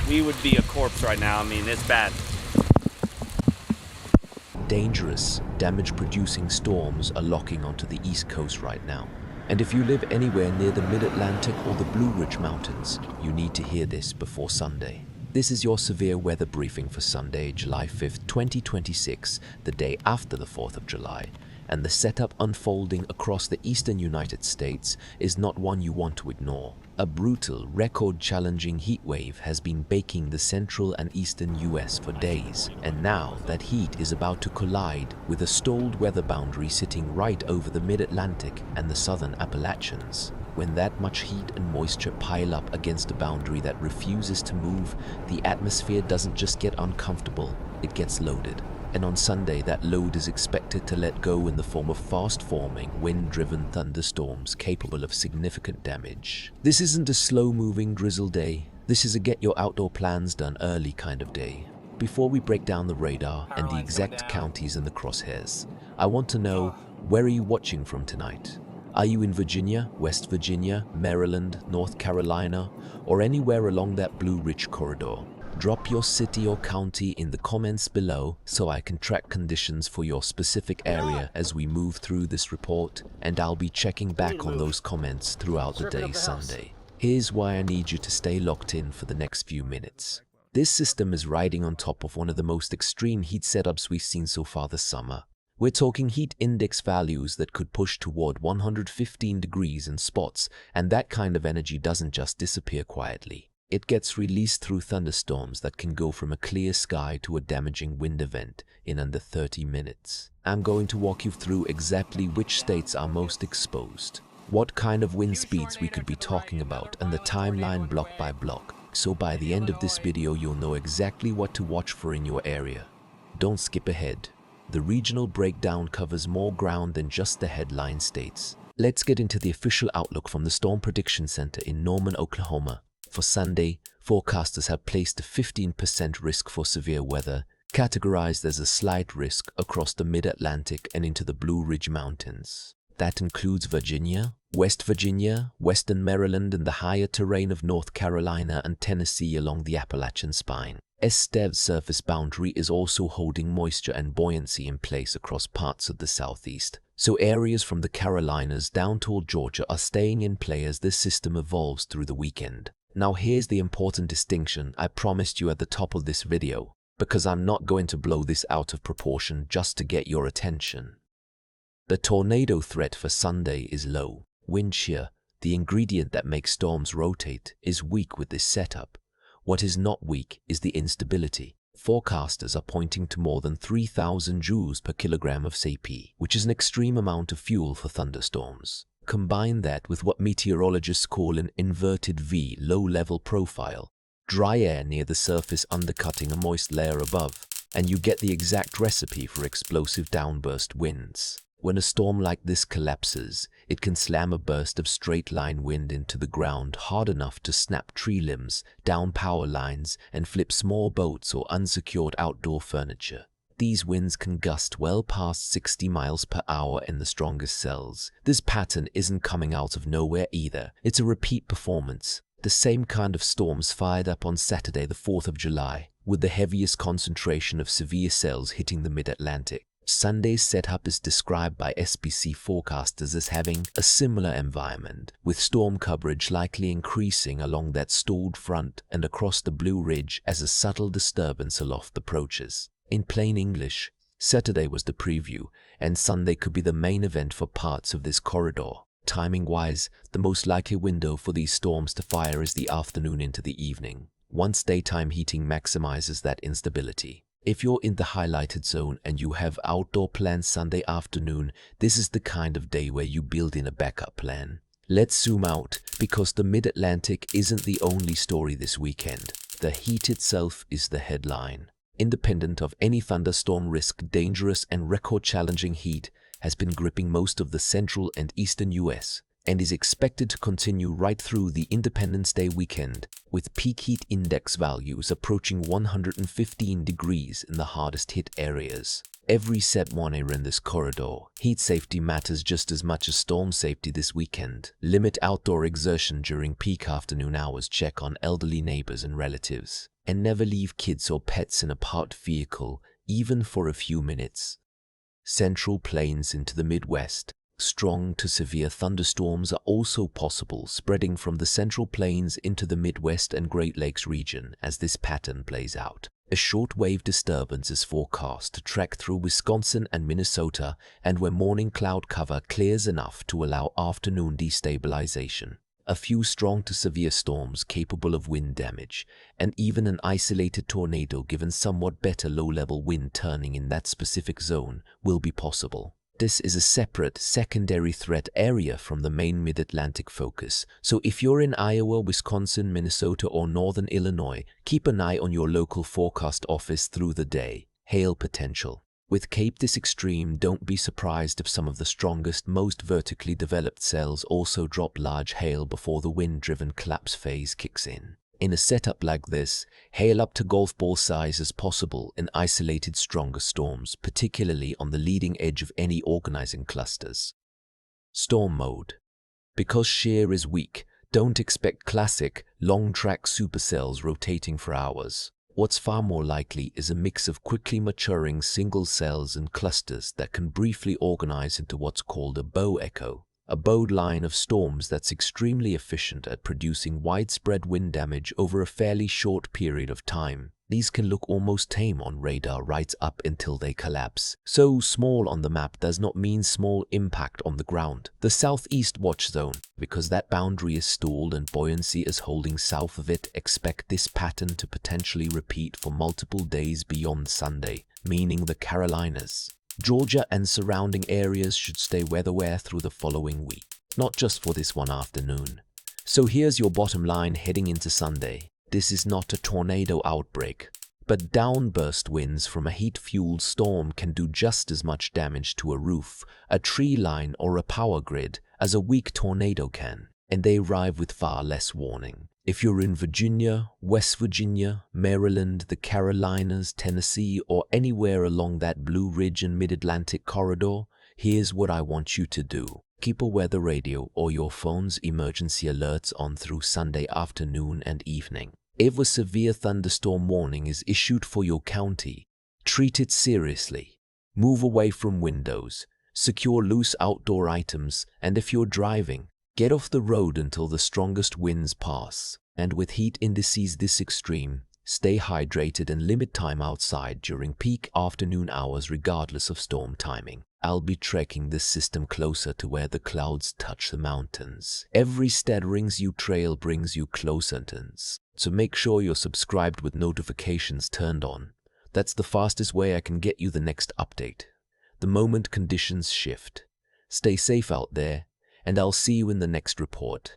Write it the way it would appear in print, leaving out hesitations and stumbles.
we would be a corpse right now. I mean, it's bad. Dangerous, damage-producing storms are locking onto the East Coast right now. And if you live anywhere near the Mid-Atlantic or the Blue Ridge Mountains, you need to hear this before Sunday. This is your severe weather briefing for Sunday, July 5th, 2026, the day after the 4th of July. And the setup unfolding across the eastern United States is not one you want to ignore. A brutal, record-challenging heat wave has been baking the central and eastern US for days, and now that heat is about to collide with a stalled weather boundary sitting right over the mid-Atlantic and the southern Appalachians. When that much heat and moisture pile up against a boundary that refuses to move, the atmosphere doesn't just get uncomfortable, it gets loaded. And on Sunday, that load is expected to let go in the form of fast-forming, wind-driven thunderstorms capable of significant damage. This isn't a slow-moving drizzle day. This is a get-your-outdoor-plans-done early kind of day. Before we break down the radar and the exact counties in the crosshairs, I want to know, where are you watching from tonight? Are you in Virginia, West Virginia, Maryland, North Carolina, or anywhere along that Blue Ridge corridor? Drop your city or county in the comments below so I can track conditions for your specific area as we move through this report, and I'll be checking back on those comments throughout the day Sunday. Here's why I need you to stay locked in for the next few minutes. This system is riding on top of one of the most extreme heat setups we've seen so far this summer. We're talking heat index values that could push toward 115 degrees in spots, and that kind of energy doesn't just disappear quietly. It gets released through thunderstorms that can go from a clear sky to a damaging wind event in under 30 minutes. I'm going to walk you through exactly which states are most exposed, what kind of wind speeds we could be talking about, and the timeline block by block. So by the end of this video, you'll know exactly what to watch for in your area. Don't skip ahead. The regional breakdown covers more ground than just the headline states. Let's get into the official outlook from the Storm Prediction Center in Norman, Oklahoma. For Sunday, forecasters have placed a 15% risk for severe weather, categorized as a slight risk across the mid-Atlantic and into the Blue Ridge Mountains. That includes Virginia, West Virginia, western Maryland, and the higher terrain of North Carolina and Tennessee along the Appalachian Spine. STEV's surface boundary is also holding moisture and buoyancy in place across parts of the southeast. So areas from the Carolinas down toward Georgia are staying in play as this system evolves through the weekend. Now here's the important distinction I promised you at the top of this video, because I'm not going to blow this out of proportion just to get your attention. The tornado threat for Sunday is low. Wind shear, the ingredient that makes storms rotate, is weak with this setup. What is not weak is the instability. Forecasters are pointing to more than 3,000 joules per kilogram of CP, which is an extreme amount of fuel for thunderstorms. Combine that with what meteorologists call an inverted V low-level profile, dry air near the surface undercutting a moist layer above, and you get the exact recipe for explosive downburst winds. When a storm like this collapses, it can slam a burst of straight-line wind into the ground hard enough to snap tree limbs, down power lines, and flip small boats or unsecured outdoor furniture. These winds can gust well past 60 miles per hour in the strongest cells. This pattern isn't coming out of nowhere either. It's a repeat performance. The same kind of storms fired up on Saturday, the 4th of July, with the heaviest concentration of severe cells hitting the mid-Atlantic. Sunday's setup is described by SPC forecasters as having a similar environment, with storm coverage likely increasing along that stalled front and across the Blue Ridge as a subtle disturbance aloft approaches. In plain English, Saturday was the preview, and Sunday could be the main event for parts of this corridor. Timing-wise, the most likely window for these storms to fire is the afternoon into the evening, once daytime heating maximizes that instability. If you're in the highlighted zone and you have outdoor plans Sunday afternoon, this is the kind of day where you build in a backup plan. Let's zoom out, because the mid-Atlantic isn't the only story this weekend. The heat itself is the headline. Independent of any thunderstorm risk, dangerous and record-challenging heat has been gripping most of the central and eastern US and is expected to continue right through the Independence Day weekend, with peak heat index values approaching 115 degrees in the hardest hit areas. Every set one area in this corridor, heat safety matters just as much as storm safety this weekend. Limit outdoor exertion during peak afternoon hours. Check on elderly neighbors and relatives. and never leave kids or pets in a parked vehicle, even for a few minutes. Central Plains into the Midwest. Strong to severe thunderstorms are also possible, spreading from the Central Plains into the Midwest and Great Lakes region as this pattern plays out. A shortwave disturbance is forecast to trek through Wisconsin and Minnesota, and where morning cloud cover clears enough to allow afternoon destabilization. A few strong to severe storms capable of wind damage, and even an isolated tornado given somewhat better low-level wind turning in that specific zone will be possible. This is a separate, secondary threat area from the main mid-Atlantic focus, so if you're in Iowa, Wisconsin, Minnesota, or northern Illinois, keep an eye on your local forecast office through the day. Hail potential. With Cape this extreme, don't be surprised if some of the strongest, most vertically developed cells also drop large hail before the wind-driven collapse phase kicks in. In a setup like this, hail up to golf ball size is possible in isolated stronger storms, particularly on the leading edge of any organizing clusters. Storm mode. Because shear is weak, don't expect classic, long-track supercells rotating for hours. What's far more likely is a mix of quickly maturing single cells and clusters that can briefly organize into what's called a bow echo, a bowed line of storms that's extremely efficient at producing widespread wind damage over a fairly short period of time. These can look almost tame on radar right up until they collapse. So small on the map does not mean small impact on the ground. The southeast watch zone, because that boundary is stalled and buoyancy is holding south of it, expect this pattern to potentially repeat for multiple days beyond Sunday, meaning the Carolinas. Georgia and surrounding areas should stay weatherware through the following week, not just for this one afternoon. So here's your bottom line heading into Sunday. This is not a tornado outbreak, but downburst winds from a heat-fueled storm can do just as much damage to a roof, a tree line, or a power grid as a weak tornado can, and they arrive with far less warning. If you're in Virginia, West Virginia, Maryland, the Carolinas, Tennessee, or anywhere along that Blue Ridge and Mid-Atlantic corridor, here's what I want you to do. Keep a weather radio or your phone's emergency alerts on through Sunday afternoon and evening. If a severe thunderstorm warning is issued for your county, treat it seriously. Move away from windows, secure loose outdoor items, and if you're driving, get off the road until the strongest winds pass. And with heat indices this extreme, stay hydrated and limit time outside during peak afternoon hours regardless of storm timing. I'll be trekking this system closer to where the clouds touch the mountains. Every stead rings you trail brings you closer, so make sure you're subscribed with notifications turned on. That's the fastest way I can get you the next update, the moment conditions shift. Stay safe out there, and I'll see you in the next report.